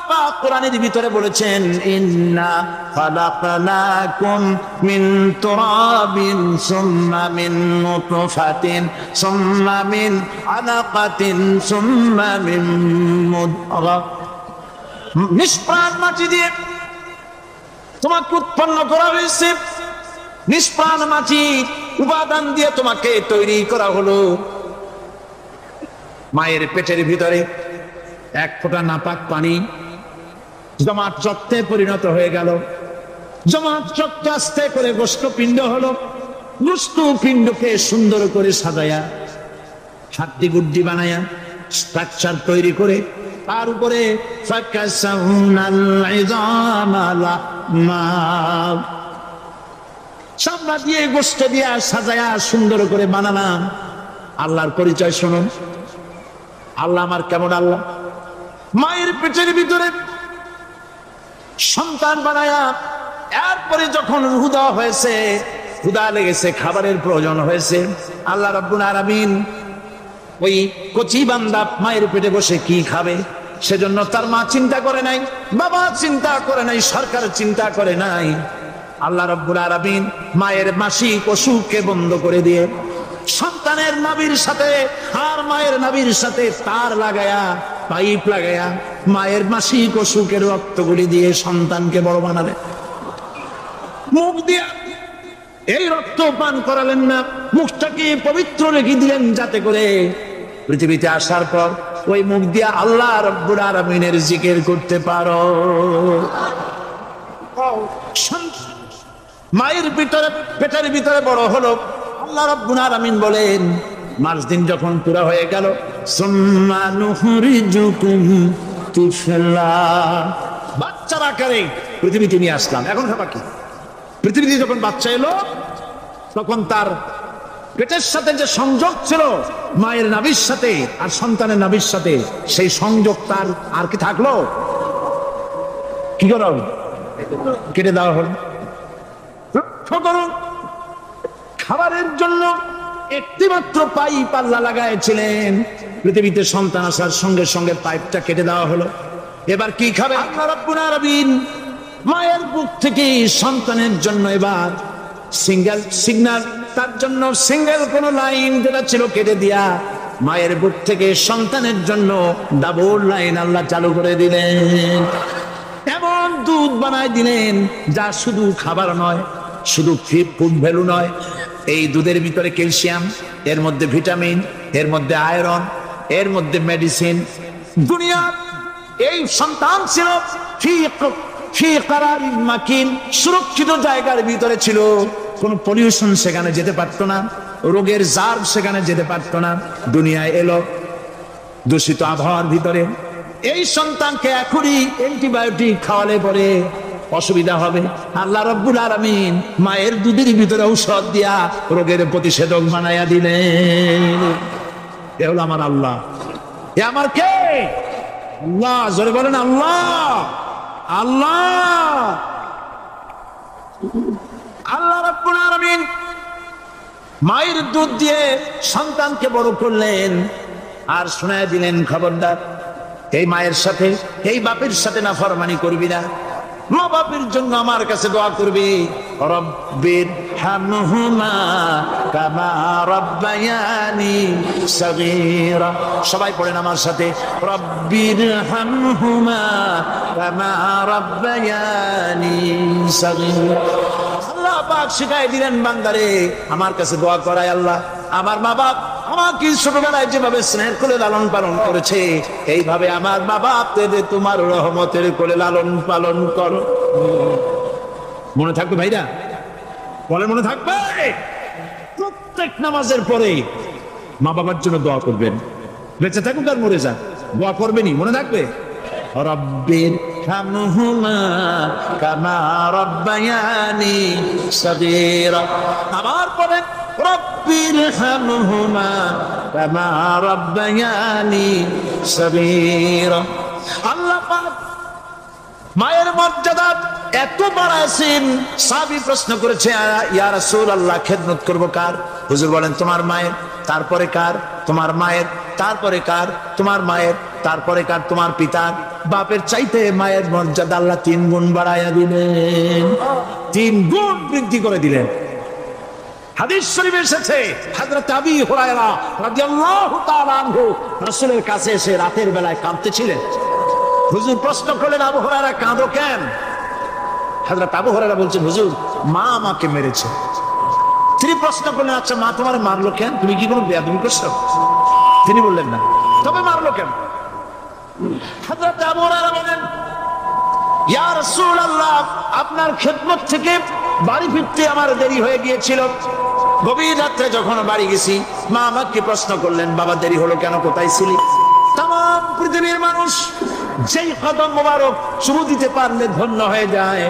পাক কোরআনের ভিতরে বলেছেন, ইন্না খালাকনাকুম মিন তুরাবিন সুম্মা মিন নুতফাতিন সুম্মা মিন আলাকাতিন সুম্মা মিন মুদগা। নিষ্প্রাণ মাটি দিয়ে তোমাকে উৎপন্ন করা হয়েছে, নিষ্প্রাণ মাটি উপাদান দিয়ে তোমাকে তৈরি করা হলো। মায়ের পেটের ভিতরে এক ফোঁটা নাপাক পানি জমাট রক্তে পরিণত হয়ে গেল, জমাট রক্ত আস্তে করে গোষ্ঠপিণ্ড হলো, গোষ্ঠপিণ্ডকে সুন্দর করে সাজায়া হাড্ডি গুড্ডি বানায়া স্ট্রাকচার তৈরি করে তার উপরে চামড়া দিয়ে গোষ্ঠ দিয়া সাজায়া সুন্দর করে বানালাম। আল্লাহর পরিচয় শুনুন, আল্লাহ আমার কেমন আল্লাহ। মায়ের পেটের ভিতরে সন্তান বানায়া এরপরে যখন রূহ দেওয়া হয়েছে, ক্ষুধা লেগেছে, খাবারের প্রয়োজন হয়েছে, আল্লাহ রাব্বুল আলামিন ওই কচি বান্দা মায়ের পেটে বসে কি খাবে সেজন্য তার মা চিন্তা করে নাই, বাবা চিন্তা করে নাই, সরকার চিন্তা করে নাই। আল্লাহ রাব্বুল আলামিন মায়ের মাসিক অসুখকে বন্ধ করে দিয়ে সন্তানের নাভির সাথে আর মায়ের নাভির সাথে তার লাগায়া, পাইপ লাগায়া মায়ের মাসিক অসুখের রক্তগুলি দিয়ে সন্তানকে বড় বানালেন। মুখ দিয়া এই রক্ত পান করালেন না, মুখটাকে পবিত্র রেখে দিলেন যাতে করে পৃথিবীতে আসার পর ওই মুখ দিয়া আল্লাহ রাব্বুল আলামিনের জিকির করতে পারো। মায়ের ভিতরে পেটের ভিতরে বড় হলো। আল্লাহ রাব্বুল আলামিন বলেন, মাস দিন যখন পুরা হয়ে গেল, সুম্মা নুখরিজুকুম তিফলা, বাচ্চার আকারে পৃথিবীতে নিয়ে আসলাম। এখন খাবা কি? পৃথিবীতে যখন বাচ্চা এলো তখন তার পেটের সাথে যে সংযোগ ছিল মায়ের নাভির সাথে আর সন্তানের নাভির সাথে, সেই সংযোগ তার আর কি থাকলো? কি করো? কেটে দেওয়া হল। খাবারের জন্য একটিমাত্র পাইপ আল্লাহ লাগাইছিলেন, পৃথিবীতে সন্তান আসার সঙ্গে সঙ্গে পাইপটা কেটে দেওয়া হলো। এবার কি খাবে? আল্লাহ রাব্বুল আলামিন মায়ের বুক থেকে সন্তানের জন্য এবার সিঙ্গেল সিগন্যাল, তার জন্য সিঙ্গেল কোন লাইন যেটা ছিল কেটে দিয়া মায়ের বুক থেকে সন্তানের জন্য ডাবল লাইন আল্লাহ চালু করে দিলেন। এমন দুধ বানায় দিলেন যা শুধু খাবার নয়, শুধু ফুড ভ্যালু নয়, এই দুধের ভিতরে ক্যালসিয়াম, এর মধ্যে ভিটামিন, এর মধ্যে আয়রন, এর মধ্যে মেডিসিন। দুনিয়া এই সন্তান ছিল সুরক্ষিত জায়গার ভিতরে ছিল, কোন পলিউশন সেখানে যেতে পারতো না, রোগের জার্ম সেখানে যেতে পারতো না। দুনিয়ায় এলো দূষিত আবহাওয়ার ভিতরে, এই সন্তানকে এখনই অ্যান্টিবায়োটিক খাওয়ালে পরে অসুবিধা হবে। আল্লাহ রাব্বুল আলামিন মায়ের দুধের ভিতরে ঔষধ দিয়া রোগের প্রতিষেধক বানাইয়া দিলেন। এ হলো আমার আল্লাহ। এ আমার কে? আল্লাহ। জোরে বলেন আল্লাহ। আল্লাহ আল্লাহ রাব্বুল আলামিন মায়ের দুধ দিয়ে সন্তানকে বড় করলেন আর শোনায় দিলেন, খবরদার এই মায়ের সাথে, এই বাপের সাথে নাফরমানি করবি না। মা বাপের জন্য আমার কাছে দোয়া করবি, রব্বির হামহুমা কামা রাব্বায়ানি সাগীরা। সবাই পড়েন আমার সাথে, রব্বির হামহুমা কামা রাব্বায়ানি সাগীরা। আল্লাহ পাক শিখাই দিলেন বান্দারে আমার কাছে দোয়া করায়, আল্লাহ আমার মা বাপ আমাকে ছোটবেলায় যেভাবে স্নেহের কোলে লালন পালন করেছে, এইভাবে আমার মা বাপ তোমার রহমতের কোলে লালন পালন করো। মনে থাকবে ভাইরা? বলে মনে থাকবে? প্রত্যেক নামাজের পরে মা বাবার জন্য দোয়া করবেন, বেঁচে থাকুক আর মরে যান, দোয়া করবেনই। মনে থাকবে? রব্বির হামহুমা কামা রাব্বায়ানি সাগীরা। আবার পড়েন, রব্বির হামহুমা কামা রাব্বায়ানি সাগীরা। আল্লাহ পাক মায়ের মর্যাদা এত বাড়াইছেন, সাহাবী প্রশ্ন করেছে, ইয়া রাসূলুল্লাহ খেদমত করব কার? হুজুর বলেন তোমার মায়ের। তারপরে কার? তোমার মায়ের। তারপরে কার? তোমার মায়ের, তারপরে কার? তোমার পিতার। বাপের চাইতে মায়ের মর্যাদা আল্লাহ 3 গুণ বাড়াইয়া দিলেন, 3 গুণ বৃদ্ধি করে দিলেন। হাদিস শরীফে এসেছে হযরত আবী হুরায়রা রাদিয়াল্লাহু তাআলা আনহু রাসূলের কাছে এসে রাতের বেলায় কাঁদতেছিলেন। হুজুর প্রশ্ন করলেন, আবু হুরায়রা কাঁদো কেন? হযরত আবু হুরায়রা বলছেন, হুজুর মা আমাকে মেরেছে। তিনি প্রশ্ন করলেন, আচ্ছা মা তোমার মারলো কেন? তুমি কি কোনো বেয়াদবি করছো? তিনি বললেন না, তবে মারলো কেন? হযরত আবু হুরায়রা বলেন, ইয়া রাসূলুল্লাহ, আপনার খেদমত থেকে বাড়ি ফিরতে আমার দেরি হয়ে গিয়েছিল। গভীর রাত্রে যখন বাড়ি গেছি, মা আমাকে প্রশ্ন করলেন, বাবা দেরি হলো কেন, কোথায় ছিলি? তাম পৃথিবীর মানুষ যেই কদম মোবারক চুমু দিতে পারলে ধন্য হয়ে যায়,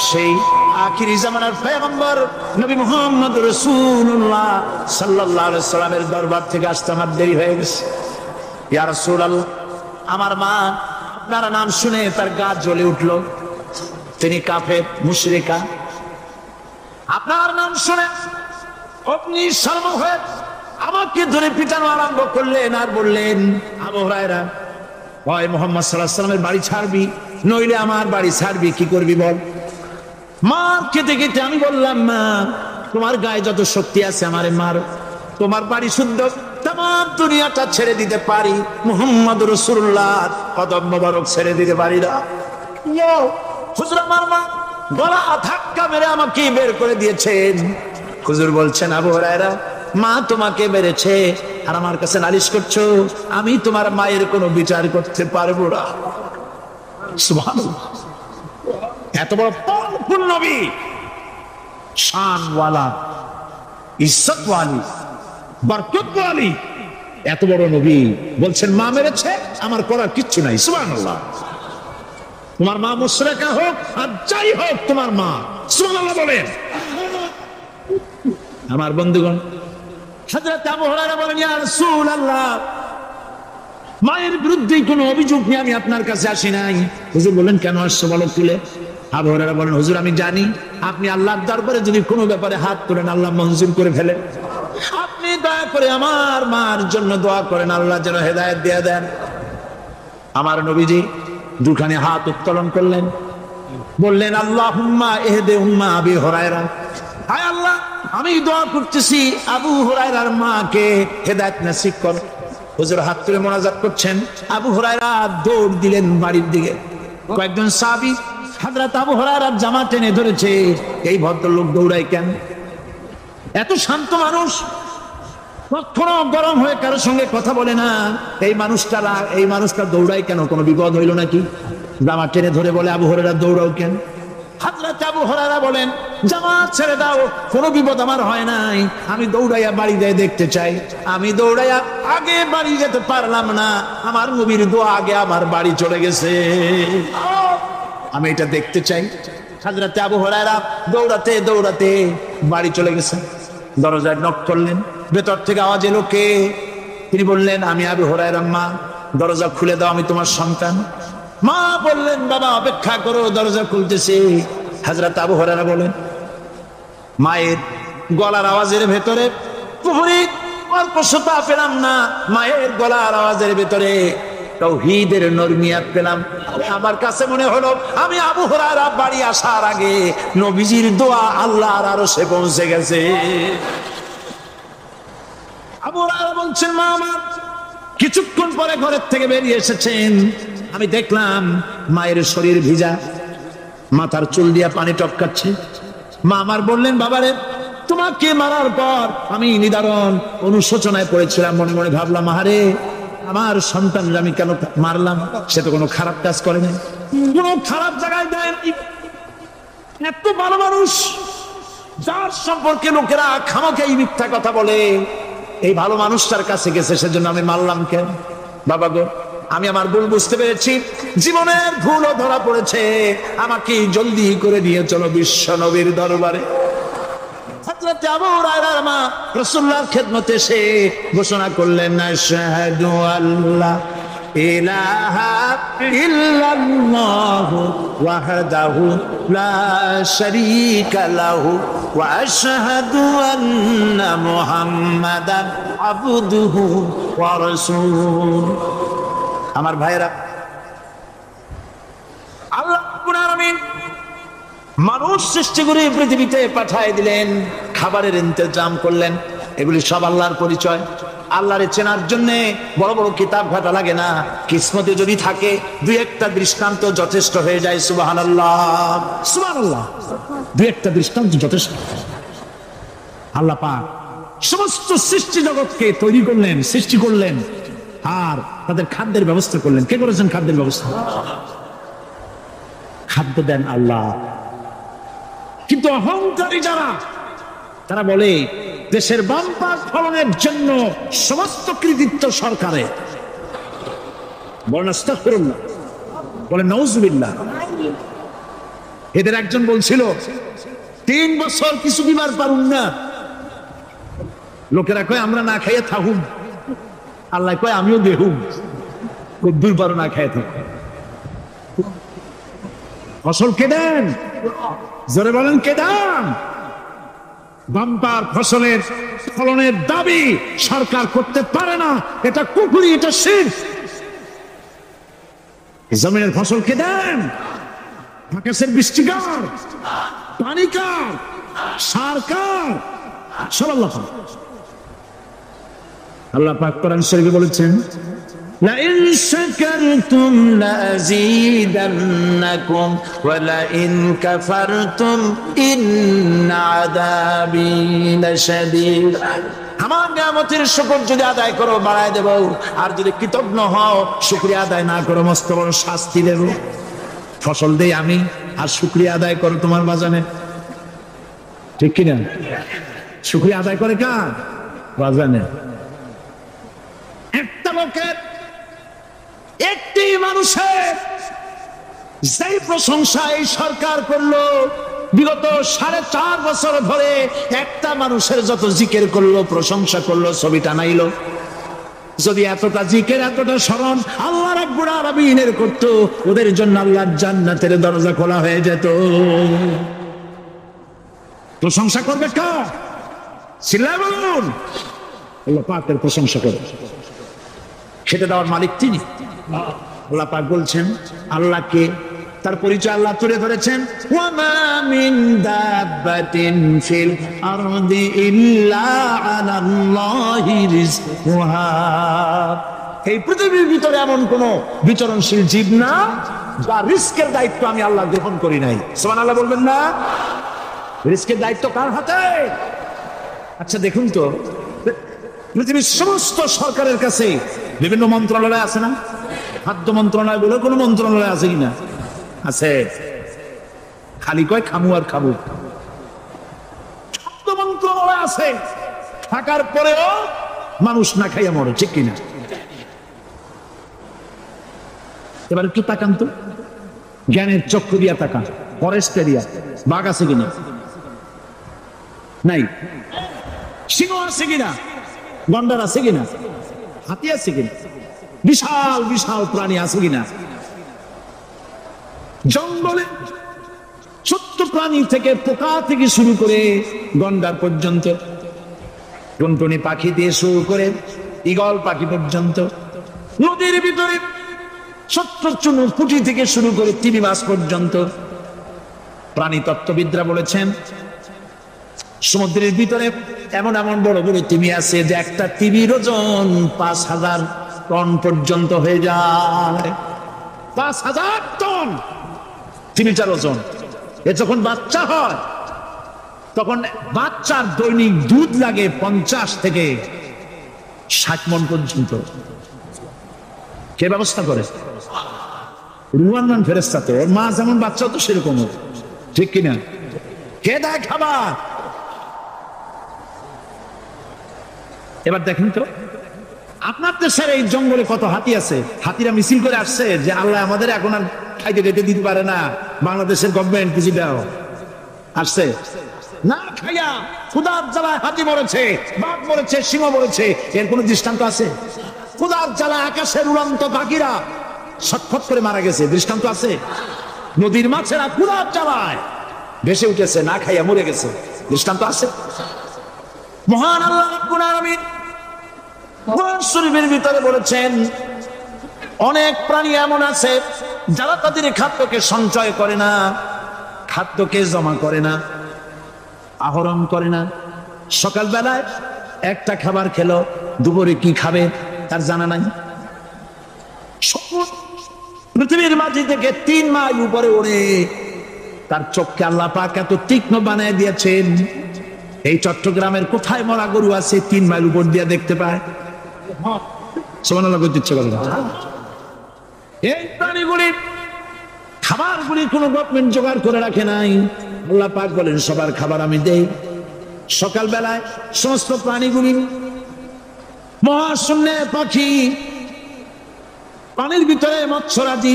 সেই আখিরি জামানার পয়গম্বর নবী মুহাম্মদ রাসূলুল্লাহ সাল্লাল্লাহু আলাইহি সাল্লামের দরবার থেকে আসতে আমার দেরি হয়ে গেছে। ইয়া রাসূলুল্লাহ, আমার মা আপনার নাম শুনে তার গা জ্বলে উঠলো। তিনি কাফের, মুশরিকা। আপনার নাম শুনে আপনি শর্মা হয়ে আমাকে ধরে পিটানো আরম্ভ করলেন আর বললেন, আবু হুরায়রা, হয় মুহাম্মদ সাল্লাল্লাহু আলাইহি ওয়াসাল্লামের বাড়ি ছাড়বি, নইলে আমার বাড়ি ছাড়বি, কি করবি বল? মার খেতে খেতে আমি বললাম, মা তোমার গায়ে যত শক্তি আছে আমারে মার, তোমার বাড়ি শুদ্ধ, তাম দুনিয়াটা ছেড়ে দিতে পারি, মুহাম্মদ রাসূলুল্লাহ কদম মোবারক ছেড়ে দিতে পারি না। হুজুর আমার মা গলা ধাক্কা মেরে আমাকে বের করে দিয়েছেন। হুজুর বলছেন, আবু হুরায়রা, মা তোমাকে মেরেছে আর আমার কাছে নালিশ করছো? আমি তোমার মায়ের কোনো বিচার করতে পারবো না। সুবহানাল্লাহ, এত বড় পাওয়ারফুল নবী, শানওয়ালা, ইজ্জতওয়ালি, বরকতওয়ালি, এত বড় নবী বলছেন মা মেরেছে, আমার করার কিচ্ছু নাই। সুবহানাল্লাহ। তোমার মা মুশরিকা হোক আর যাই হোক, তোমার মা। সুবহানাল্লাহ বলেন। আমার বন্ধুগণ, হযরত আবু হুরায়রা বলেন, ইয়া রাসূলুল্লাহ, মায়ের বিরুদ্ধে কোনো অভিযোগ নিয়ে আমি আপনার কাছে আসি নাই। হুজুর বলেন, কেন আসছো বলো তুলে? আবু হুরায়রা বলেন, হুজুর আমি জানি আপনি আল্লাহর দরবারে যদি কোনো ব্যাপারে হাত তোলেন আল্লাহ মঞ্জুর করে ফেলেন। আপনি দয়া করে আমার মার জন্য দোয়া করেন, আল্লাহ যেন হেদায়েত দিয়ে দেন। আমার নবীজি দুখানে হাত উত্তোলন করলেন, বললেন, আল্লাহুম্মা ইহদি উম্মা আবি হুরায়রা, হায় আল্লাহ আমি দোয়া করতেছি আবু হুরায়রার মাকে হেদায়েত নসিব কর। হুজুর হাত তুলে মোনাজাত করছেন, আবু হুরায়রা দৌড় দিলেন বাড়ির দিকে। কয়েকজন সাহাবী হযরত আবু হুরায়রার জামা টেনে ধরেছে, এই ভদ্রলোক দৌড়ায় কেন? এত শান্ত মানুষ, কখনো গরম হয়ে কারোর সঙ্গে কথা বলে না। এই মানুষটা দৌড়ায় কেন? কোনো বিপদ হইল নাকি? জামা টেনে ধরে বলে, আবু হুরায়রা দৌড়াও কেন? হযরত আবু হুরায়রা বলেন, জামাত ছেড়ে দাও, কোনো বিপদ আমার হয় নাই, আমি দৌড়াইয়া বাড়ি দিয়ে দেখতে চাই। আমি দৌড়াইয়া আগে বাড়ি যেতে পারলাম না, আমার নবীর দোয়া আগে আমার বাড়ি চলে গেছে, আমি এটা দেখতে চাই। হযরত আবু হুরায়রা দৌড়াতে দৌড়াতে বাড়ি চলে গেছে। দরজায় নক করলেন, ভেতর থেকে আওয়াজ এলো, কে? তিনি বললেন, আমি আবু হুরায়রা। মা দরজা খুলে দাও, আমি তোমার সন্তান। মা বললেন, বাবা অপেক্ষা করো, দরজা খুলতেছে। হযরত আবু হুরায়রা বলেন, মায়ের গলার আওয়াজের ভেতরে অল্প শোভা পেলাম না, মায়ের গলার আওয়াজের ভেতরে তাওহীদের নরমিয়াত পেলাম। আমার কাছে মনে হলো আমি আবু হুরায়রা বাড়ি আসার আগে নবীজির দোয়া আল্লাহর আরশে পৌঁছে গেছে। আবু হুরায়রা বলছেন, মা আমার কিছুক্ষণ পরে ঘরের থেকে বেরিয়ে এসেছেন, আমি দেখলাম মায়ের শরীর ভিজা, মাথার চুল দিয়া পানি টপকাচ্ছে। মা আমার বললেন, বাবারে তোমাকে মারার পর আমি নিদারুণ অনুশোচনায় পড়েছিলাম, মনে মনে ভাবলাম, আহারে আমার সন্তান আমি কেন মারলাম? সে তো কোনো খারাপ কাজ করে নাই, কোনো খারাপ জায়গায় দেয় নাই। এত ভালো মানুষ, যার সম্পর্কে লোকেরা খামাখাই মিথ্যা কথা বলে, এই ভালো মানুষটার কাছে গেছে, সেজন্য আমি মারলাম কেন? বাবা গো, আমি আমার ভুল বুঝতে পেরেছি, জীবনের ভুলও ধরা পড়েছে, আমাকে জলদি করে নিয়ে চলো বিশ্ব নবীর দরবারে। হযরত আবু হুরায়রার মা রাসূলুল্লাহর খেদমতে এসে ঘোষণা করলেন, আশহাদু আল্লা ইলাহা ইল্লাল্লাহু ওয়াহদাহু লা শারীকা লাহু ওয়া আশহাদু আন্না মুহাম্মাদান আবদুহু ওয়া রাসূলুহু। আমার ভাইরা, আল্লাহ রাব্বুল আলামিন মানুষ সৃষ্টি করে পৃথিবীতে পাঠিয়ে দিলেন, খাবারের ইন্তজাম করলেন। এগুলি সব আল্লাহর পরিচয়। আল্লাহরে চেনার জন্য বড় বড় কিতাব ঘাটা লাগে না, কিসমতে যদি থাকে দুই একটা দৃষ্টান্ত যথেষ্ট হয়ে যায়। সুবহানাল্লাহ, সুবহানাল্লাহ, দুই একটা দৃষ্টান্ত যথেষ্ট। আল্লাহ পাক সমস্ত সৃষ্টি জগৎকে তৈরি করলেন, সৃষ্টি করলেন, আর তাদের খাদ্যের ব্যবস্থা করলেন। কে করেছেন খাদ্যের ব্যবস্থা? খাদ্য দেন আল্লাহ। কিন্তু অহংকারী যারা, তারা বলে দেশের বাম্পার ফলনের জন্য সমস্ত কৃতিত্ব সরকারের। বলেন আস্তাগফিরুল্লাহ, বলেন নাউজুবিল্লাহ। এদের একজন বলছিল 3 বছর কিছু দিবার পারুন না। লোকেরা কয় আমরা না খাইয়ে থাকুম, আল্লাহ কয় আমিও দেহুম, কদ্দুর পারো না খাইয়ে থাকুন। ফসল কে দেন? জোরে বলেন কে দেন? বাম্পার ফসলের ফলনের দাবি সরকার করতে পারে না, এটা কুফরি, এটা শিরক। জমিনের ফসল কে দেন? আকাশের বৃষ্টি কার? পানি কার? সার কার? সব আল্লাহ পাক। আল্লাহ পাক কোরআন শরীফে বলেছেন, لئن شكرتم لأزيدنكم ولئن كفرتم إن عذابي لشديد। আমার নিয়ামতের শুকর যদি আদায় করো বাড়ায় দেব, আর যদি কৃতজ্ঞ হও শুকরিয়া আদায় না করো মস্ত বড় শাস্তি দেব। ফসল দেই আমি, আর শুকরিয়া আদায় করো তোমার বাজানে। ঠিক কিনা? শুকরিয়া আদায় করে কার? বাজানে। একটা লোকের, একটি মানুষের যেই প্রশংসা এই সরকার করলো, বিগত 4.5 বছর ধরে একটা মানুষের যত জিকির করলো, প্রশংসা করলো, ছবি টানাইলো, যদি এতটা জিকির এতটা স্মরণ আল্লাহ রাব্বুল আলামিনের করত, ওদের জন্য আল্লাহর জান্নাতের দরজা খোলা হয়ে যেত। প্রশংসা করবে কার? চিল্লায় বলুন। আল্লাহ পাকের প্রশংসা করে, খেতে দেওয়ার মালিক তিনি। আল্লাহ পাক বলছেন আল্লাহকে, তার পরিচয় আল্লাহ তুলে ধরেছেন, ওয়ামা মিন দাব্বাতিন ফিল আরদি ইল্লা আলাল্লাহি রিজকুহা। এই পৃথিবীর ভিতরে এমন কোন বিচরণশীল জীব না যার রিস্কের দায়িত্ব আমি আল্লাহ গ্রহণ করি নাই। সুবহানাল্লাহ বলবেন না? রিস্কের দায়িত্ব কার হাতে? আচ্ছা দেখুন তো, পৃথিবীর সমস্ত সরকারের কাছে বিভিন্ন মন্ত্রণালয় আছে না? খাদ্য মন্ত্রণালয় বলে কোন মন্ত্রণালয় আছে কিনা? আছে। খালি কয় খামু আর খাবো। খাদ্য মন্ত্রণালয় আছে, থাকার পরেও মানুষ না খাইয়া মরে। ঠিক কিনা? এবার একটু তাকান তো, জ্ঞানের চক্ষু দিয়া তাকান। ফরেস্ট এরিয়া, বাঘ আছে কিনা? নাই। সিংহ আছে কিনা? গন্ডার আছে কিনা? হাতি আছে কিনা? বিশাল বিশাল প্রাণী আছে কিনা? জঙ্গলে ছোট্ট প্রাণী থেকে, পোকা থেকে শুরু করে গন্ডার পর্যন্ত, টুনটুনি পাখি দিয়ে শুরু করে ঈগল পাখি পর্যন্ত, নদীর ভিতরে ছোট্ট চুনো পুঁটি থেকে শুরু করে তিমি মাছ পর্যন্ত। প্রাণী তত্ত্ববিদরা বলেছেন সমুদ্রের ভিতরে এমন এমন বড় বড় তিমি আছে যে একটা তিমির ওজন 5000 টন পর্যন্ত হয়ে যায়। 5000 টন তিমিটার ওজন। এ যখন বাচ্চা হয় তখন বাচ্চার দৈনিক দুধ লাগে 50 থেকে 60 মণ পর্যন্ত। কে ব্যবস্থা করে? রুহান ফেরেশতা। তো ওর মা যেমন বাচ্চা তো সেরকম, ঠিক কিনা? কে দেয় খাবার? এবার দেখেন তো, আপনার দেশের এই জঙ্গলে কত হাতি আছে। হাতিরা মিছিল করে আসছে যে আল্লাহ আমাদের এখন আর খাইতে খেতে দিতে পারে না, বাংলাদেশের গভর্নমেন্ট কিছু দাও। আসছে না খাইয়া ক্ষুধার জ্বালায় হাতি মরেছে, বাঘ মরেছে, সিংহ মরেছে। এর কোন দৃষ্টান্ত আছে? ক্ষুধার জ্বালায় আকাশের উড়ন্ত পাখিরা ছটফট করে মারা গেছে, দৃষ্টান্ত আছে? নদীর মাছেরা ক্ষুধার জ্বালায় ভেসে উঠেছে, না খাইয়া মরে গেছে। দৃষ্টান্ত আছে। মহান আল্লাহ রাব্বুল আলামিন কোরআন শরীফের ভিতরে বলেছেন, অনেক প্রাণী এমন আছে যারা তাদের খাদ্যকে সঞ্চয় করে না, খাদ্যকে জমা করে না, আহরণ করে না। সকালবেলায় একটা খাবার খেলো, দুপুরে কি খাবে তার জানা নাই। পৃথিবীর মাঝি থেকে 3 মাইল উপরে ওড়ে, তার চোখকে আল্লাহ পাক এত তীক্ষ্ণ বানায় দিয়েছেন। এই চট্টগ্রামের কোথায় মরা গরু আছে 3 মাইল উপর দিয়ে দেখতে পায়? সুবহানাল্লাহ, করতে ইচ্ছে করে না। এই প্রাণীগুলি খাবারগুলি কোনো গভর্নমেন্ট জোগাড় করে রাখে নাই। আল্লাহ পাক বলেন, সবার খাবার আমি দেই। সকালবেলায় সমস্ত প্রাণীগুলি, মহাশূন্যে পাখি, পানির ভিতরে মৎস্যরাজি,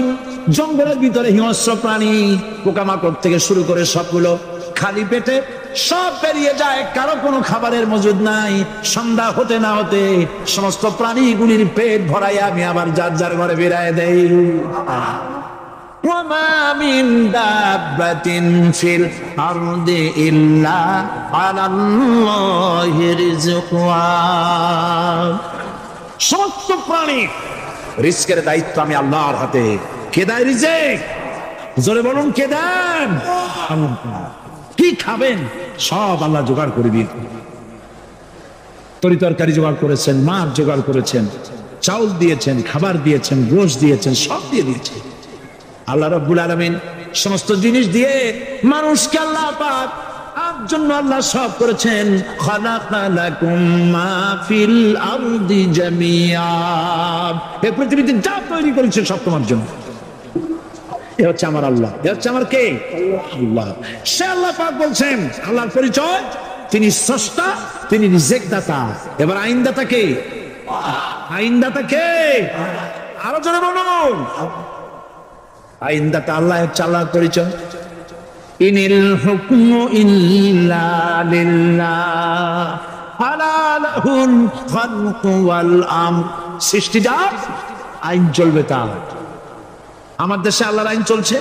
জঙ্গলের ভিতরে হিংস্র প্রাণী, পোকামাকড় থেকে শুরু করে সবগুলো খালি পেটে সব বেরিয়ে যায়, কারো কোনো খাবারের মজুদ নাই। সন্ধ্যা হতে না হতে সমস্ত প্রাণীগুলির পেট ভরাই আমি আবার যার যার ঘরে বেরায় দেই। وما من دابة في الأرض إلا على الله رزقها। সমস্ত প্রাণী রিজকের দায়িত্ব আমি আল্লাহর হাতে। কে দেয় রিজেক? জোরে বলুন, কে দেন? কি খাবেন সব আল্লাহ জোগাড় করে দিয়ে, তরি তরকারি জোগাড় করেছেন, মাছ জোগাড় করেছেন, চাউল দিয়েছেন, খাবার দিয়েছেন, গোশত দিয়েছেন, সব দিয়ে দিয়েছেন। আল্লাহ রাব্বুল আলামিন সমস্ত জিনিস দিয়ে মানুষকে আল্লাহ পাক আর জন্য আল্লাহ সব করেছেন। খালাকালাকুম মা ফিল আরদি জামিআ। এই পৃথিবীতে যা তৈরি করেছে সব তোমার জন্য। এ হচ্ছে আমার আল্লাহ, এ হচ্ছে আমার কে? আল্লাহ। সে আল্লাহ পাক বলছেন, আল্লাহর পরিচয়, তিনি স্রষ্টা, তিনি রিজেক দাতা। এবার আইনদাতা কে? আইনদাতা কে? আরো জোরে বলুন। আইনদাতা আল্লাহ হচ্ছে আল্লাহর পরিচয়। ইনিল হুকমু ইল্লা লিল্লাহ আলা লাহুল খালকু ওয়াল আমর। সৃষ্টি যার, আইন চলবে তার। আমার দেশে আল্লাহর আইন চলছে।